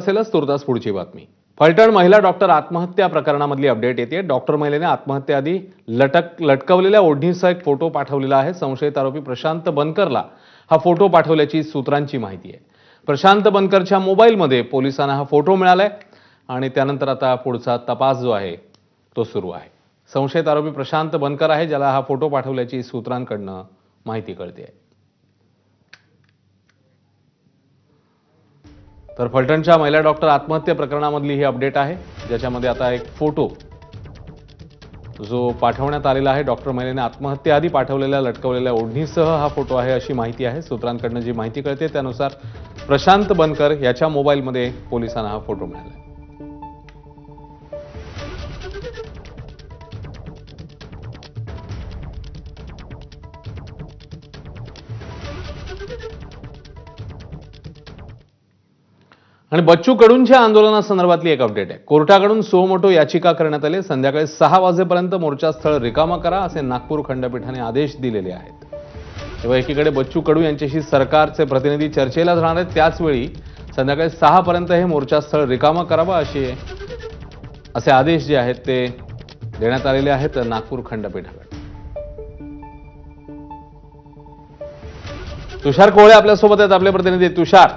असेलच तुर्तास पुढची बातमी। फलटण महिला डॉक्टर आत्महत्या प्रकरणामधली अपडेट येते। डॉक्टर महिलेने आत्महत्येआधी लटकवलेल्या ओढणीचा एक फोटो पाठवलेला आहे। संशयित आरोपी प्रशांत बनकरला हा फोटो पाठवल्याची सूत्रांची माहिती आहे। प्रशांत बनकरच्या मोबाईलमध्ये पोलिसांना हा फोटो मिळालाय आणि त्यानंतर आता पुढचा तपास जो आहे तो सुरू आहे। संशयित आरोपी प्रशांत बनकर आहे, ज्याला हा फोटो पाठवल्याची सूत्रांकडून माहिती कळते आहे। तर फलटणच्या महिला डॉक्टर आत्महत्या प्रकरणामधली ही अपडेट आहे, ज्याच्यामध्ये आता एक फोटो जो पाठवण्यात आलेला आहे। डॉक्टर महिलेने आत्महत्येआधी पाठवलेल्या लटकवलेल्या ओढणीसह हा फोटो आहे अशी माहिती आहे। सूत्रांकडून जी माहिती कळते त्यानुसार प्रशांत बनकर याच्या मोबाईलमध्ये पोलिसांना हा फोटो मिळाला। आणि बच्चू कडूंच्या आंदोलनासंदर्भातली एक अपडेट आहे। कोर्टाकडून सो मोटो याचिका करण्यात आली। संध्याकाळी 6 वाजेपर्यंत मोर्चास्थळ रिकामा करा असे नागपूर खंडपीठाने आदेश दिलेले आहेत। तेव्हा एकीकडे बच्चू कडू यांच्याशी सरकारचे प्रतिनिधी चर्चेला जाणार आहेत, त्याचवेळी संध्याकाळी 6 पर्यंत हे मोर्चास्थळ रिकामा करावं असे आदेश जे आहेत ते देण्यात आलेले आहेत नागपूर खंडपीठाकडे। तुषार कोळे आपल्यासोबत आहेत, आपले प्रतिनिधी तुषार।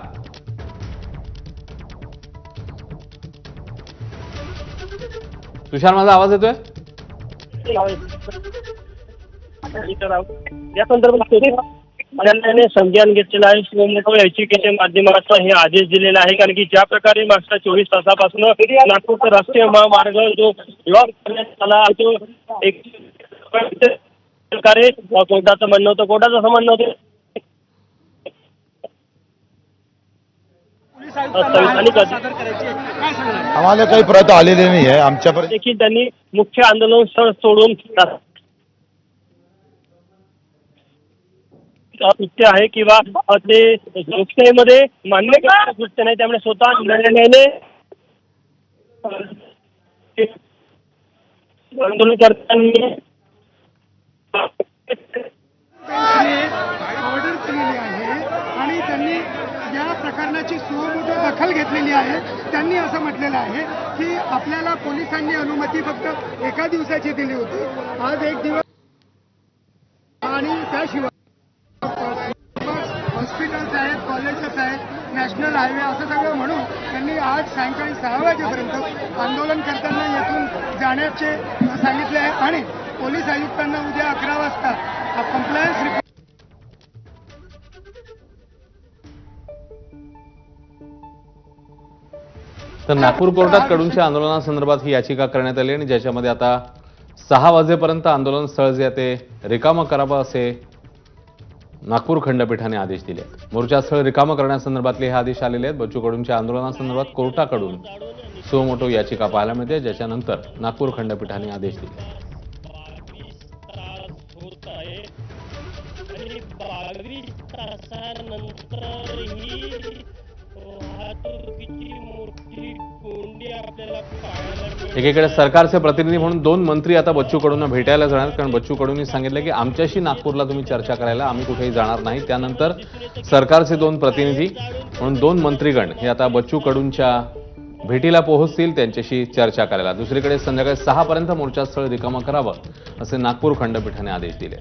तुषार, माझा आवाज येतोय? या संदर्भात न्यायालयाने संज्ञान घेतलेला आहे। सो मोटो याचिकेच्या माध्यमातून हे आदेश दिलेला आहे, कारण की ज्या प्रकारे मागच्या 24 तासापासून नागपूर ते राष्ट्रीय महामार्ग जो ब्लॉक करण्यात आला तो एक प्रकारे कोर्टाचं म्हणणं होतं। कोर्टाचं असं म्हणणं होतं आम्हाला काही प्रत आलेली नाही आहे आमच्यापर्यंत देखील त्यांनी मुख्य आंदोलन स्थळ सोडून सत्य आहे किंवा ते लोकशाहीमध्ये मान्य करण्याची गोष्ट नाही, त्यामुळे स्वतः न्यायालयाने आंदोलन करताना ऑर्डर केलेली आहे आणि त्यांनी या प्रकरणाची सुमोटो दखल घेतलेली आहे। त्यांनी असं म्हटलेलं आहे की आपल्याला पोलिसांनी अनुमती फक्त एका दिवसाची दिली होती, आज एक दिवस आणि त्याशिवाय हॉस्पिटल्स आहेत, कॉलेजेस आहेत, नॅशनल हायवे असं सगळं म्हणून त्यांनी आज सायंकाळी 6 वाजेपर्यंत आंदोलन करताना येथून जाण्याचे सांगितले आहे आणि पोलीस आयुक्तांना उद्या 11 वाजता कंप्लायन्स रिपोर्ट तर नागपूर कोर्टात कडूंच्या आंदोलनासंदर्भात ही याचिका करण्यात आली आणि ज्याच्यामध्ये आता 6 वाजेपर्यंत आंदोलन स्थळ जे आहे ते रिकामं करावं असे नागपूर खंडपीठाने आदेश दिले। मोर्चास्थळ रिकामं करण्यासंदर्भातले हे आदेश आलेले आहेत। बच्चू कडूंच्या आंदोलनासंदर्भात कोर्टाकडून सो मोटो याचिका पाहायला मिळते, ज्याच्यानंतर नागपूर खंडपीठाने आदेश दिले। एकीकडे सरकारचे प्रतिनिधी म्हणून 2 मंत्री आता बच्चू कडूंना भेटायला जाणार, कारण बच्चू कडूंनी सांगितलं की आमच्याशी नागपूरला तुम्ही चर्चा करायला आम्ही कुठेही जाणार नाही। त्यानंतर सरकारचे 2 प्रतिनिधी म्हणून 2 मंत्रीगण हे आता बच्चू कडूंच्या भेटीला पोहोचतील, त्यांच्याशी चर्चा करायला। दुसरीकडे संध्याकाळी 6 पर्यंत मोर्चास्थळ रिकामं करावं असे नागपूर खंडपीठाने आदेश दिले।